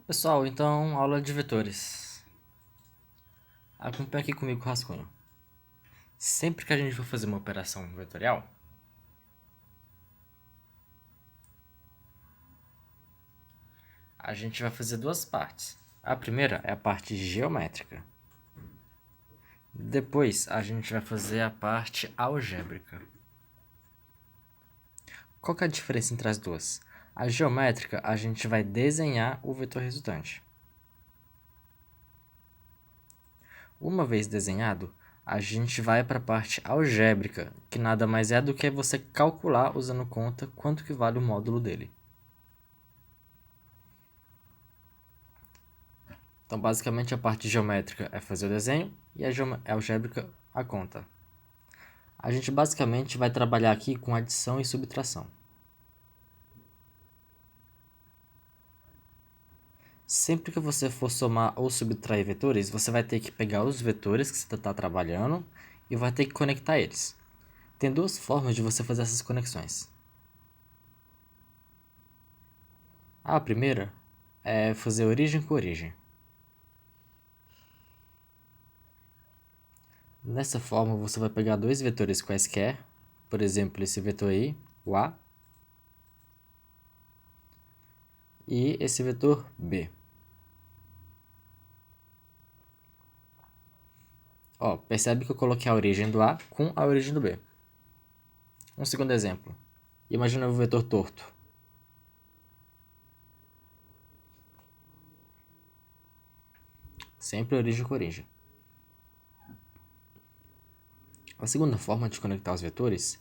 Pessoal, então, aula de vetores. Acompanhe aqui comigo o rascunho. Sempre que a gente for fazer uma operação vetorial, a gente vai fazer duas partes. A primeira é a parte geométrica. Depois, a gente vai fazer a parte algébrica. Qual que é a diferença entre as duas? A geométrica, a gente vai desenhar o vetor resultante. Uma vez desenhado, a gente vai para a parte algébrica, que nada mais é do que você calcular usando conta quanto que vale o módulo dele. Então, basicamente, a parte geométrica é fazer o desenho e a algébrica a conta. A gente basicamente vai trabalhar aqui com adição e subtração. Sempre que você for somar ou subtrair vetores, você vai ter que pegar os vetores que você está trabalhando e vai ter que conectar eles. Tem duas formas de você fazer essas conexões. A primeira é fazer origem com origem. Nessa forma, você vai pegar dois vetores quaisquer, por exemplo, esse vetor aí, o A, e esse vetor B. Ó, percebe que eu coloquei a origem do A com a origem do B. Um segundo exemplo. Imagina o vetor torto. Sempre origem com origem. A segunda forma de conectar os vetores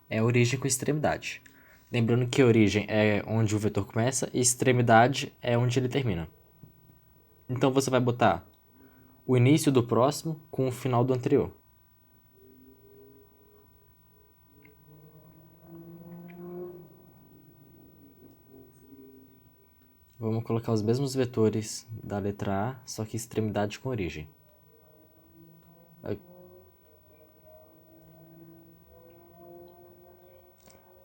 é a origem com extremidade. Lembrando que origem é onde o vetor começa e extremidade é onde ele termina. Então você vai botar o início do próximo com o final do anterior. Vamos colocar os mesmos vetores da letra A, só que extremidade com origem.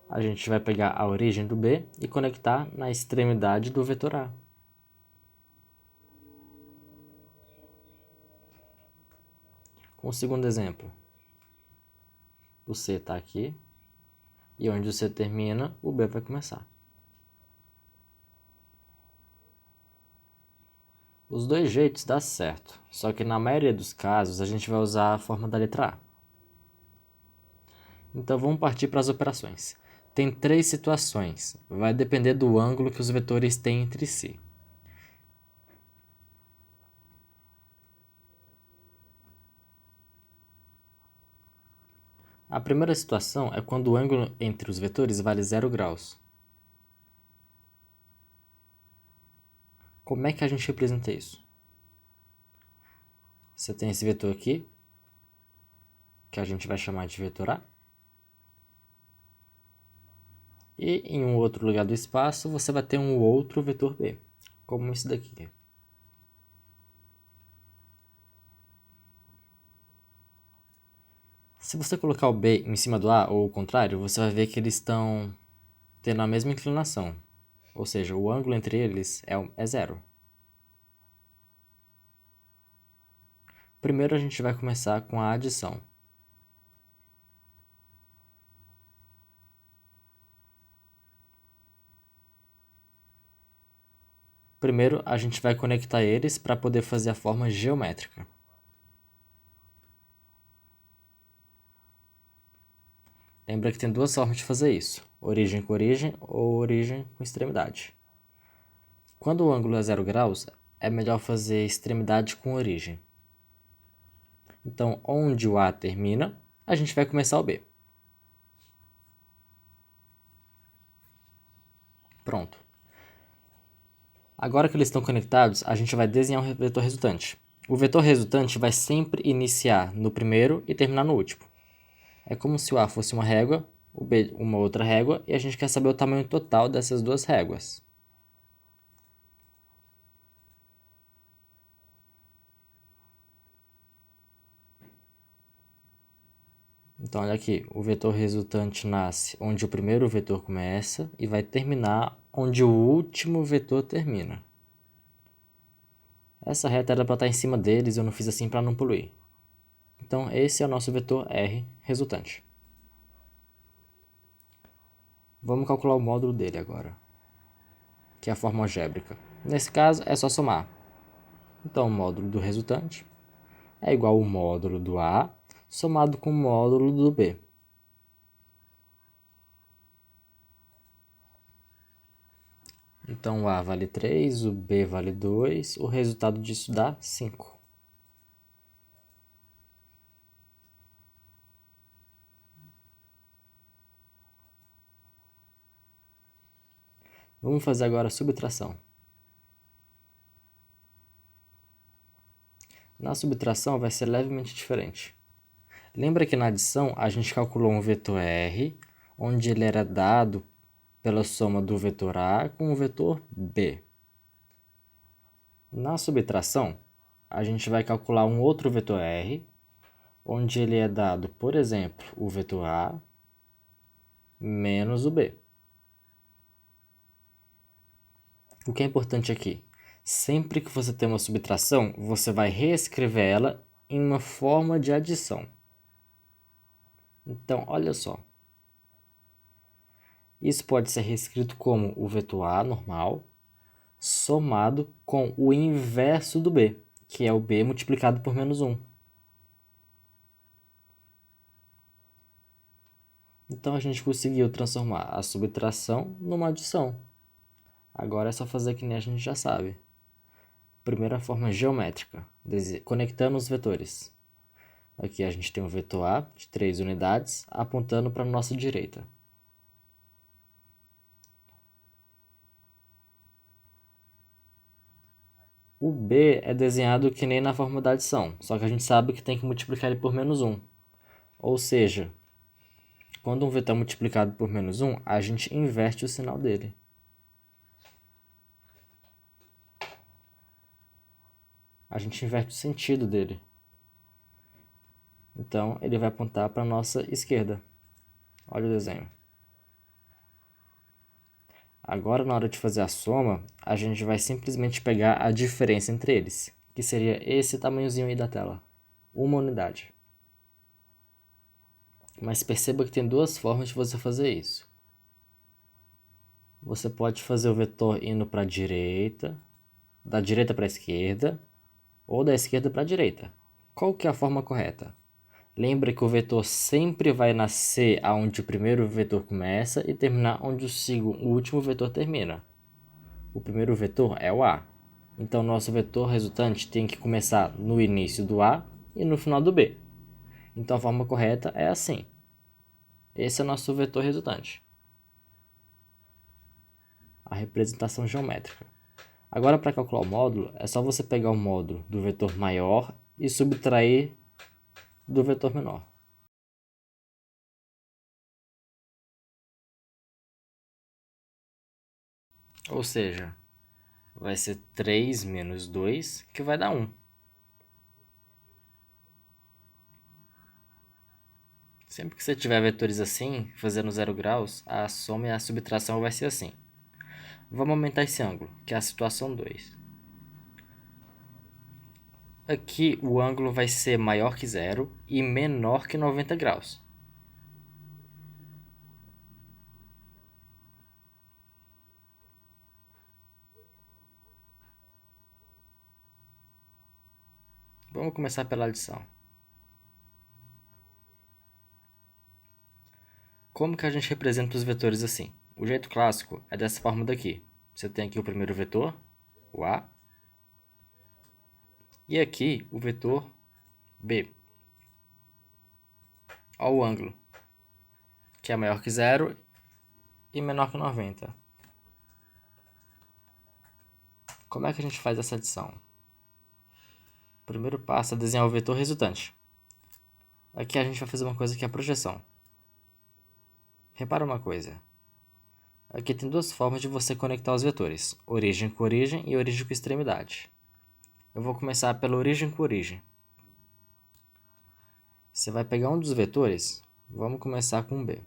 A gente vai pegar a origem do B e conectar na extremidade do vetor A. Com o segundo exemplo, o C está aqui, e onde o C termina, o B vai começar. Os dois jeitos dá certo, só que na maioria dos casos a gente vai usar a forma da letra A. Então vamos partir para as operações. Tem três situações, vai depender do ângulo que os vetores têm entre si. A primeira situação é quando o ângulo entre os vetores vale 0 graus. Como é que a gente representa isso? Você tem esse vetor aqui, que a gente vai chamar de vetor A. E em um outro lugar do espaço, você vai ter um outro vetor B, como esse daqui. Se você colocar o B em cima do A, ou o contrário, você vai ver que eles estão tendo a mesma inclinação. Ou seja, o ângulo entre eles é zero. Primeiro a gente vai começar com a adição. Primeiro a gente vai conectar eles para poder fazer a forma geométrica. Lembra que tem duas formas de fazer isso, origem com origem ou origem com extremidade. Quando o ângulo é 0 graus, é melhor fazer extremidade com origem. Então, onde o A termina, a gente vai começar o B. Pronto. Agora que eles estão conectados, a gente vai desenhar o vetor resultante. O vetor resultante vai sempre iniciar no primeiro e terminar no último. É como se o A fosse uma régua, o B uma outra régua, e a gente quer saber o tamanho total dessas duas réguas. Então, olha aqui, o vetor resultante nasce onde o primeiro vetor começa e vai terminar onde o último vetor termina. Essa reta era para estar em cima deles, eu não fiz assim para não poluir. Então esse é o nosso vetor R resultante. Vamos calcular o módulo dele agora, que é a forma algébrica. Nesse caso é só somar. Então o módulo do resultante é igual ao módulo do A somado com o módulo do B. Então o A vale 3, o B vale 2, o resultado disso dá 5. Vamos fazer agora a subtração. Na subtração vai ser levemente diferente. Lembra que na adição a gente calculou um vetor R, onde ele era dado pela soma do vetor A com o vetor B. Na subtração, a gente vai calcular um outro vetor R, onde ele é dado, por exemplo, o vetor A menos o B. O que é importante aqui? Sempre que você tem uma subtração, você vai reescrever ela em uma forma de adição. Então, olha só. Isso pode ser reescrito como o vetor A normal somado com o inverso do B, que é o B multiplicado por menos 1. Então a gente conseguiu transformar a subtração numa adição. Agora é só fazer que nem a gente já sabe. Primeira forma geométrica, conectando os vetores. Aqui a gente tem um vetor A de 3 unidades apontando para a nossa direita. O B é desenhado que nem na forma da adição, só que a gente sabe que tem que multiplicar ele por menos 1. Ou seja, quando um vetor é multiplicado por menos 1, a gente inverte o sinal dele. A gente inverte o sentido dele. Então, ele vai apontar para a nossa esquerda. Olha o desenho. Agora, na hora de fazer a soma, a gente vai simplesmente pegar a diferença entre eles, que seria esse tamanhozinho aí da tela. 1 unidade. Mas perceba que tem duas formas de você fazer isso. Você pode fazer o vetor indo para a direita, da direita para a esquerda, ou da esquerda para a direita. Qual que é a forma correta? Lembra que o vetor sempre vai nascer onde o primeiro vetor começa e terminar onde o último vetor termina. O primeiro vetor é o A. Então, nosso vetor resultante tem que começar no início do A e no final do B. Então, a forma correta é assim. Esse é o nosso vetor resultante. A representação geométrica. Agora, para calcular o módulo, é só você pegar o módulo do vetor maior e subtrair do vetor menor. Ou seja, vai ser 3 menos 2, que vai dar 1. Sempre que você tiver vetores assim, fazendo 0 graus, a soma e a subtração vai ser assim. Vamos aumentar esse ângulo, que é a situação 2. Aqui o ângulo vai ser maior que 0 e menor que 90 graus. Vamos começar pela adição. Como que a gente representa os vetores assim? O jeito clássico é dessa forma daqui. Você tem aqui o primeiro vetor, o A, e aqui o vetor B. Olha o ângulo, que é maior que 0 e menor que 90. Como é que a gente faz essa adição? O primeiro passo é desenhar o vetor resultante. Aqui a gente vai fazer uma coisa que é a projeção. Repara uma coisa. Aqui tem duas formas de você conectar os vetores, origem com origem e origem com extremidade. Eu vou começar pela origem com origem. Você vai pegar um dos vetores, vamos começar com B.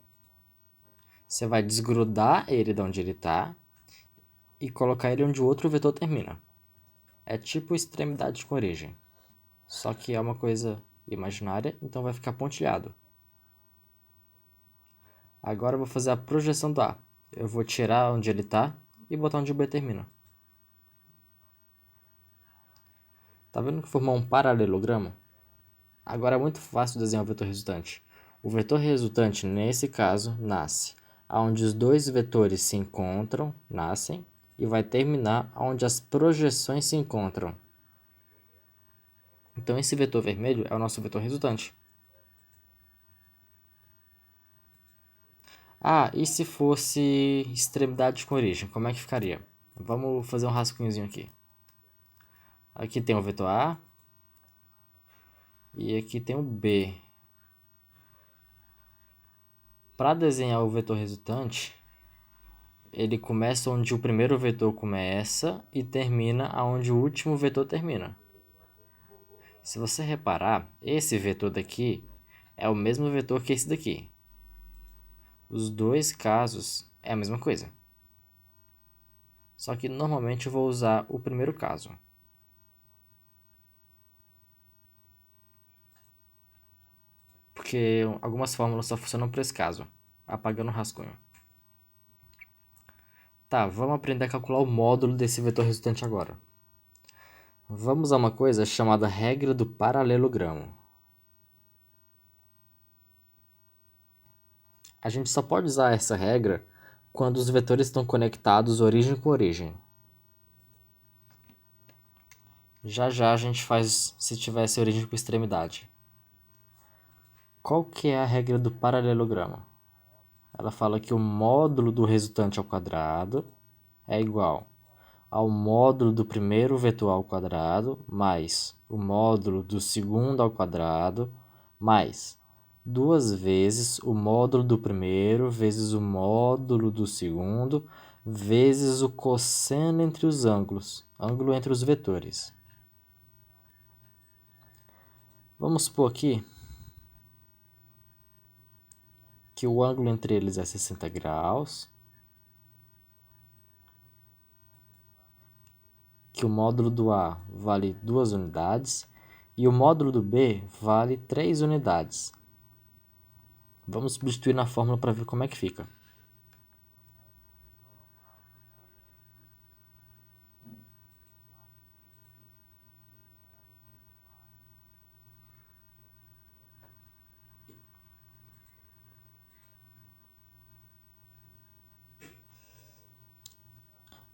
Você vai desgrudar ele de onde ele está e colocar ele onde o outro vetor termina. É tipo extremidade com origem. Só que é uma coisa imaginária, então vai ficar pontilhado. Agora eu vou fazer a projeção do A. Eu vou tirar onde ele está e botar onde o B termina. Tá vendo que formou um paralelogramo? Agora é muito fácil desenhar o vetor resultante. O vetor resultante, nesse caso, nasce onde os dois vetores se encontram, nascem, e vai terminar onde as projeções se encontram. Então esse vetor vermelho é o nosso vetor resultante. Ah, e se fosse extremidade com origem, como é que ficaria? Vamos fazer um rascunhozinho aqui. Aqui tem o vetor A e aqui tem o B. Para desenhar o vetor resultante, ele começa onde o primeiro vetor começa e termina onde o último vetor termina. Se você reparar, esse vetor daqui é o mesmo vetor que esse daqui. Os dois casos é a mesma coisa. Só que normalmente eu vou usar o primeiro caso. Porque algumas fórmulas só funcionam para esse caso. Apagando o rascunho. Tá, vamos aprender a calcular o módulo desse vetor resultante agora. Vamos a uma coisa chamada regra do paralelogramo. A gente só pode usar essa regra quando os vetores estão conectados origem com origem. Já já a gente faz se tivesse origem com extremidade. Qual que é a regra do paralelogramo? Ela fala que o módulo do resultante ao quadrado é igual ao módulo do primeiro vetor ao quadrado mais o módulo do segundo ao quadrado mais duas vezes o módulo do primeiro vezes o módulo do segundo vezes o cosseno entre os ângulos, ângulo entre os vetores. Vamos supor aqui que o ângulo entre eles é 60 graus, que o módulo do A vale 2 unidades e o módulo do B vale 3 unidades. Vamos substituir na fórmula para ver como é que fica.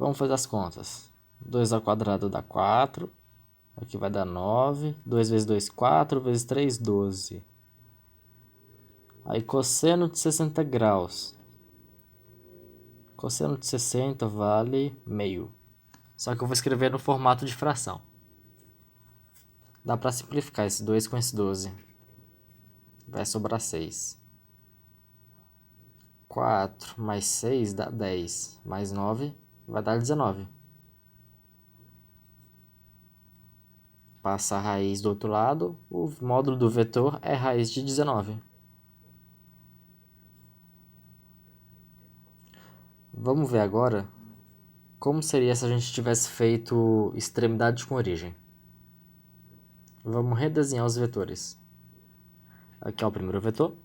Vamos fazer as contas. 2 ao quadrado dá 4. Aqui vai dar 9. 2 vezes 2, 4. Vezes 3, 12. Aí cosseno de 60 graus. Cosseno de 60 vale meio. Só que eu vou escrever no formato de fração. Dá para simplificar esse 2 com esse 12. Vai sobrar 6. 4 mais 6 dá 10. Mais 9 vai dar 19. Passa a raiz do outro lado, o módulo do vetor é raiz de 19. Vamos ver agora como seria se a gente tivesse feito extremidade com origem. Vamos redesenhar os vetores. Aqui é o primeiro vetor.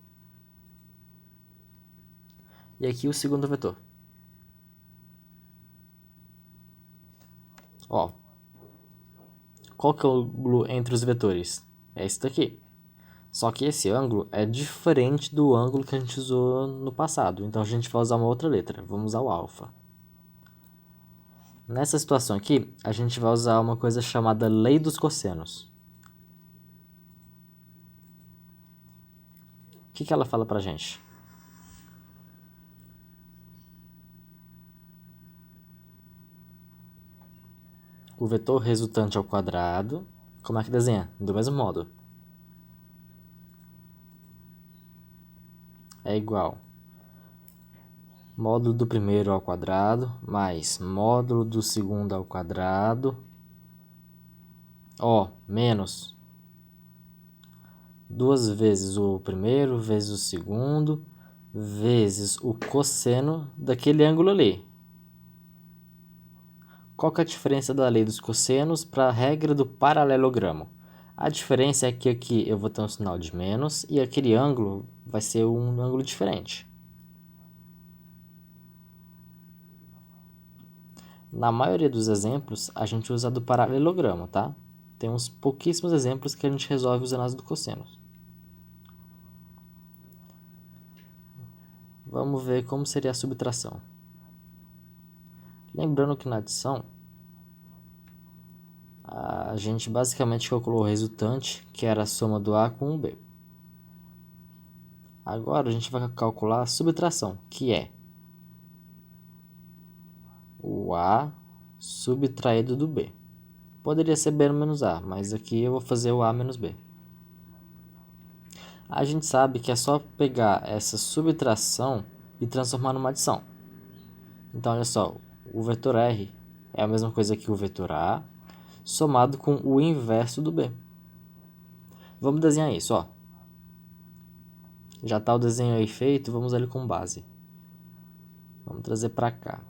E aqui o segundo vetor. Ó, qual que é o ângulo entre os vetores? É esse daqui. Só que esse ângulo é diferente do ângulo que a gente usou no passado. Então a gente vai usar uma outra letra. Vamos usar o alfa. Nessa situação aqui, a gente vai usar uma coisa chamada lei dos cossenos. O que ela fala pra gente? O vetor resultante ao quadrado, como é que desenha? Do mesmo modo. É igual módulo do primeiro ao quadrado mais módulo do segundo ao quadrado, ó, menos 2 vezes o primeiro vezes o segundo vezes o cosseno daquele ângulo ali. Qual que é a diferença da lei dos cossenos para a regra do paralelogramo? A diferença é que aqui eu vou ter um sinal de menos e aquele ângulo vai ser um ângulo diferente. Na maioria dos exemplos, a gente usa do paralelogramo, tá? Tem uns pouquíssimos exemplos que a gente resolve usando as do cosseno. Vamos ver como seria a subtração. Lembrando que na adição, a gente basicamente calculou o resultante, que era a soma do A com o B. Agora a gente vai calcular a subtração, que é o A subtraído do B. Poderia ser B menos A, mas aqui eu vou fazer o A menos B. A gente sabe que é só pegar essa subtração e transformar numa adição. Então, olha só, o vetor R é a mesma coisa que o vetor A, somado com o inverso do B. Vamos desenhar isso, ó. Já está o desenho aí feito, vamos usar ele como base. Vamos trazer para cá.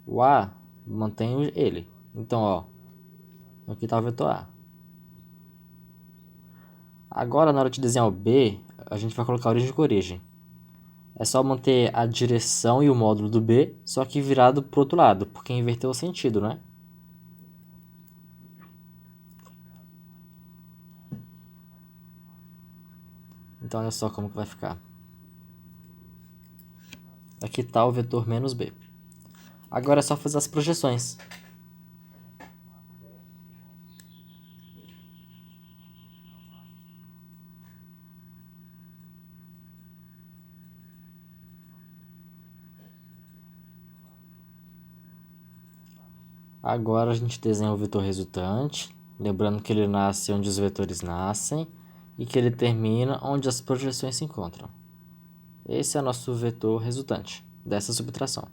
O A, mantém ele. Então, ó, aqui está o vetor A. Agora, na hora de desenhar o B, a gente vai colocar origem com origem. É só manter a direção e o módulo do B, só que virado para o outro lado, porque inverteu o sentido, né? Então, olha só como que vai ficar. Aqui está o vetor menos B. Agora é só fazer as projeções. Agora a gente desenha o vetor resultante, lembrando que ele nasce onde os vetores nascem e que ele termina onde as projeções se encontram. Esse é o nosso vetor resultante dessa subtração.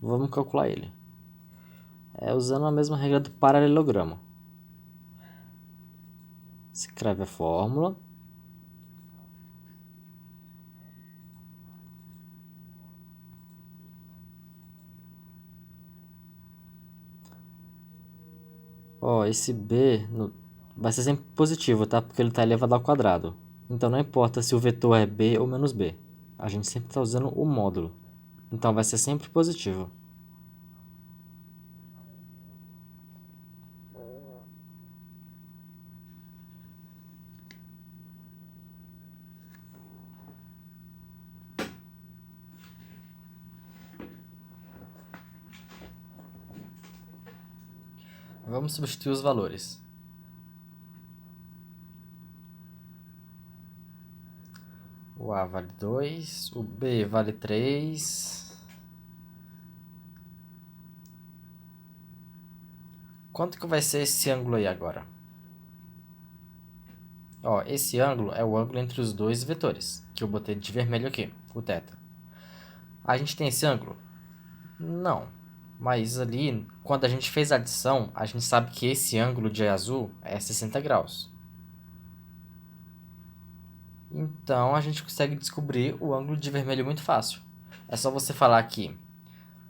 Vamos calcular ele. Usando a mesma regra do paralelogramo. Escreve a fórmula. Ó, esse B vai ser sempre positivo, tá? Porque ele está elevado ao quadrado. Então não importa se o vetor é B ou menos B. A gente sempre está usando o módulo. Então vai ser sempre positivo. Vamos substituir os valores. O A vale 2, o B vale 3. Quanto que vai ser esse ângulo aí agora? Ó, esse ângulo é o ângulo entre os dois vetores, que eu botei de vermelho aqui, o θ. A gente tem esse ângulo? Não. Mas ali, quando a gente fez a adição, a gente sabe que esse ângulo de azul é 60 graus. Então, a gente consegue descobrir o ângulo de vermelho muito fácil. É só você falar que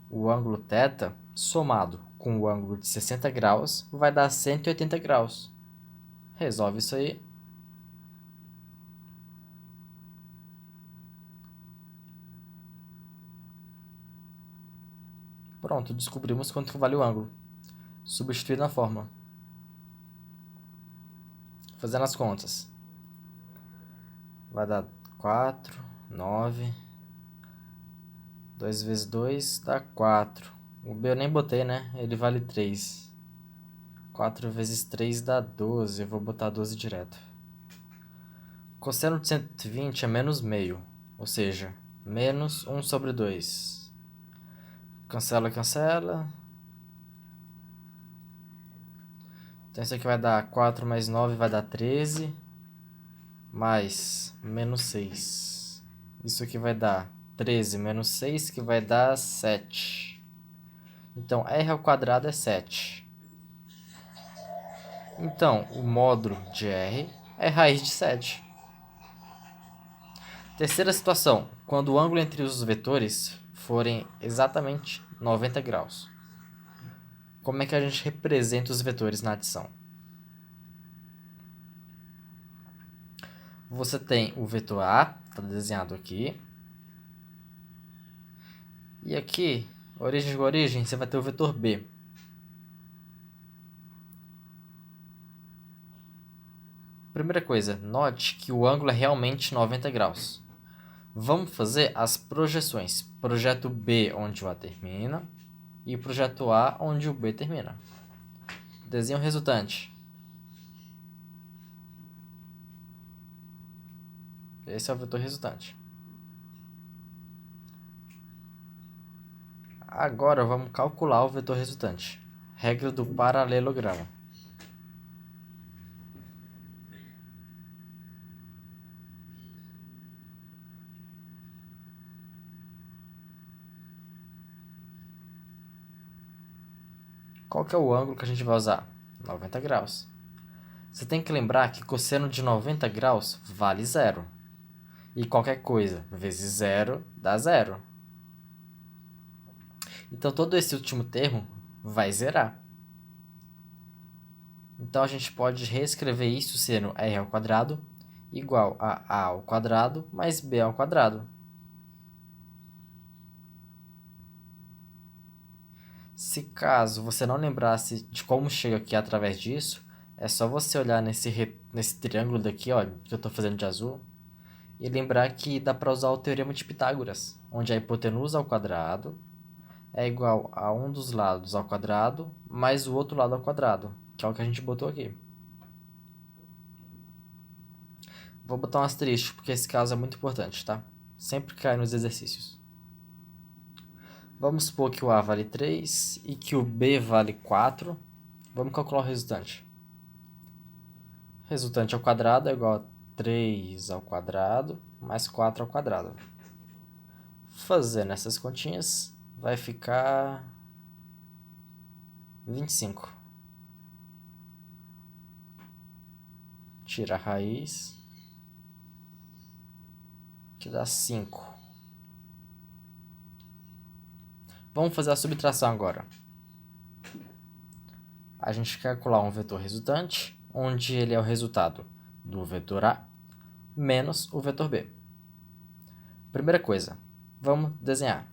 o ângulo θ somado com o ângulo de 60 graus vai dar 180 graus. Resolve isso aí. Pronto, descobrimos quanto vale o ângulo. Substituir na fórmula. Fazendo as contas. Vai dar 4, 9. 2 vezes 2 dá 4. O B eu nem botei, né? Ele vale 3. 4 vezes 3 dá 12. Eu vou botar 12 direto. Cosseno de 120 é menos meio. Ou seja, menos 1 sobre 2. Cancela, cancela. Então isso aqui vai dar 4 mais 9 vai dar 13. Mais menos 6. Isso aqui vai dar 13 menos 6, que vai dar 7. Então, r ao quadrado é 7. Então, o módulo de r é raiz de 7. Terceira situação, quando o ângulo entre os vetores forem exatamente 90 graus. Como é que a gente representa os vetores na adição? Você tem o vetor A, está desenhado aqui. E aqui, origem com origem, você vai ter o vetor B. Primeira coisa, note que o ângulo é realmente 90 graus. Vamos fazer as projeções. Projeto B onde o A termina e projeto A onde o B termina. Desenho resultante. Esse é o vetor resultante. Agora vamos calcular o vetor resultante. Regra do paralelogramo. Qual que é o ângulo que a gente vai usar? 90 graus. Você tem que lembrar que cosseno de 90 graus vale zero. E qualquer coisa vezes zero dá zero. Então todo esse último termo vai zerar. Então a gente pode reescrever isso sendo r ao quadrado igual a a ao quadrado mais b ao quadrado. Se caso você não lembrasse de como chega aqui através disso, é só você olhar nesse triângulo daqui, ó, que eu estou fazendo de azul, e lembrar que dá para usar o teorema de Pitágoras, onde a hipotenusa ao quadrado é igual a um dos lados ao quadrado mais o outro lado ao quadrado, que é o que a gente botou aqui. Vou botar um asterisco, porque esse caso é muito importante, tá? Sempre cai nos exercícios. Vamos supor que o A vale 3 e que o B vale 4. Vamos calcular o resultante. Resultante ao quadrado é igual a 3 ao quadrado mais 4 ao quadrado. Fazendo essas continhas, vai ficar 25. Tira a raiz, que dá 5. Vamos fazer a subtração agora. A gente quer calcular um vetor resultante, onde ele é o resultado do vetor A menos o vetor B. Primeira coisa, vamos desenhar.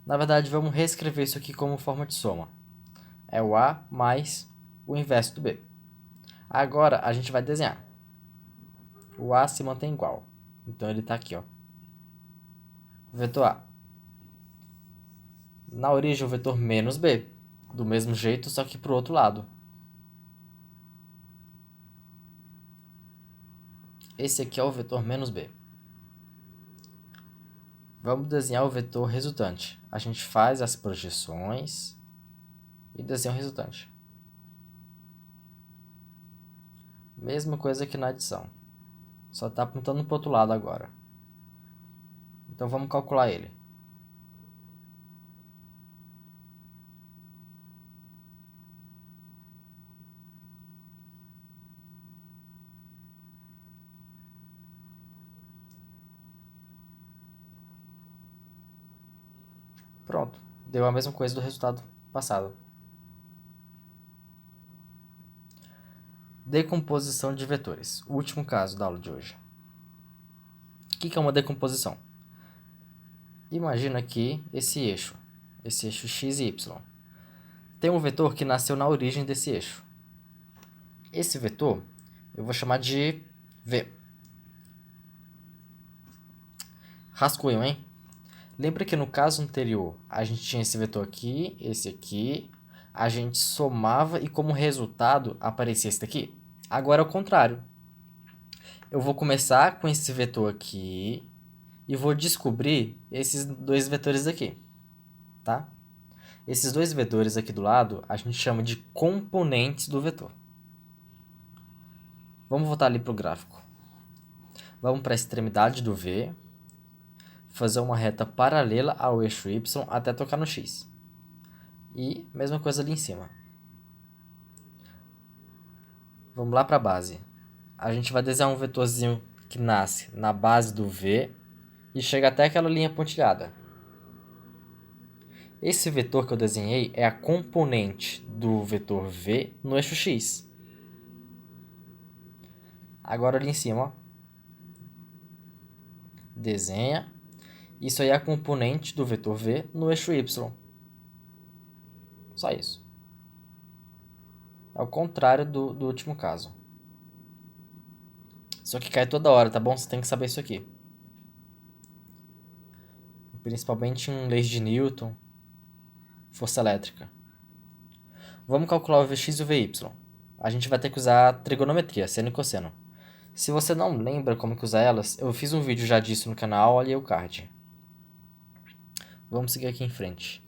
Na verdade, vamos reescrever isso aqui como forma de soma. É o A mais o inverso do B. Agora, a gente vai desenhar. O A se mantém igual. Então, ele está aqui, ó. Vetor A. Na origem, o vetor menos B. Do mesmo jeito, só que para o outro lado. Esse aqui é o vetor menos B. Vamos desenhar o vetor resultante. A gente faz as projeções e desenha o resultante. Mesma coisa que na adição. Só está apontando para o outro lado agora. Então vamos calcular ele. Pronto, deu a mesma coisa do resultado passado. Decomposição de vetores. O último caso da aula de hoje. O que é uma decomposição? Imagina aqui esse eixo x e y. Tem um vetor que nasceu na origem desse eixo. Esse vetor eu vou chamar de V. Rascunho, hein? Lembra que no caso anterior a gente tinha esse vetor aqui, esse aqui, a gente somava e como resultado aparecia esse daqui? Agora é o contrário. Eu vou começar com esse vetor aqui e vou descobrir esses dois vetores aqui, tá? Esses dois vetores aqui do lado a gente chama de componentes do vetor. Vamos voltar ali para o gráfico. Vamos para a extremidade do V, fazer uma reta paralela ao eixo Y até tocar no X. E mesma coisa ali em cima. Vamos lá para a base. A gente vai desenhar um vetorzinho que nasce na base do V e chega até aquela linha pontilhada. Esse vetor que eu desenhei é a componente do vetor v no eixo x. Agora ali em cima, ó, desenha. Isso aí é a componente do vetor v no eixo y. Só isso. É o contrário do último caso. Isso aqui cai toda hora, tá bom? Você tem que saber isso aqui. Principalmente em leis de Newton, força elétrica. Vamos calcular o Vx e o Vy. A gente vai ter que usar trigonometria, seno e cosseno. Se você não lembra como que usar elas, eu fiz um vídeo já disso no canal, olha aí o card. Vamos seguir aqui em frente.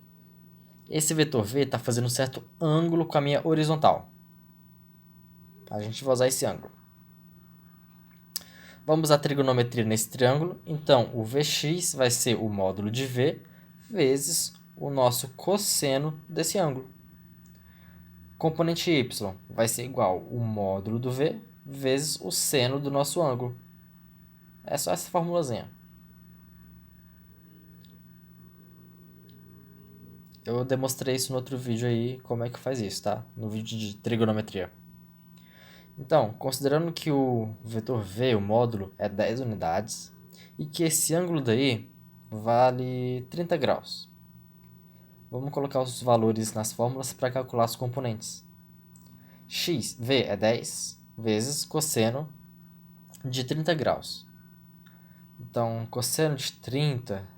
Esse vetor v está fazendo um certo ângulo com a minha horizontal. A gente vai usar esse ângulo. Vamos usar trigonometria nesse triângulo. Então, o Vx vai ser o módulo de v vezes o nosso cosseno desse ângulo. Componente y vai ser igual o módulo do v vezes o seno do nosso ângulo. É só essa formulazinha. Eu demonstrei isso no outro vídeo aí, como é que faz isso, tá? No vídeo de trigonometria. Então, considerando que o vetor v, o módulo, é 10 unidades, e que esse ângulo daí vale 30 graus. Vamos colocar os valores nas fórmulas para calcular os componentes. V é 10 vezes cosseno de 30 graus. Então, cosseno de 30,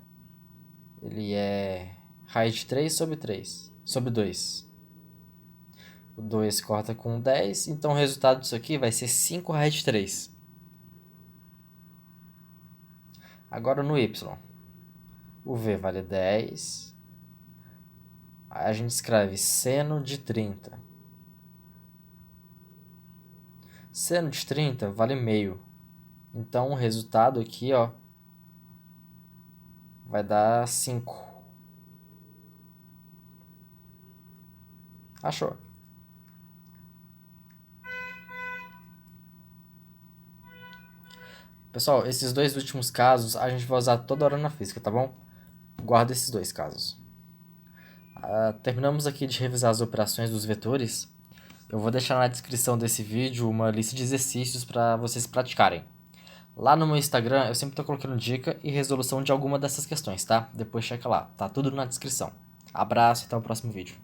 ele é raiz de 3 sobre 3, sobre 2. O 2 corta com 10, então o resultado disso aqui vai ser 5 raiz de 3. Agora no y. O v vale 10. Aí a gente escreve seno de 30. Seno de 30 vale meio. Então o resultado aqui, ó, vai dar 5. Achou? Pessoal, esses dois últimos casos a gente vai usar toda hora na física, tá bom? Guarda esses dois casos. Terminamos aqui de revisar as operações dos vetores. Eu vou deixar na descrição desse vídeo uma lista de exercícios para vocês praticarem. Lá no meu Instagram eu sempre estou colocando dica e resolução de alguma dessas questões, tá? Depois checa lá, tá tudo na descrição. Abraço e até o próximo vídeo.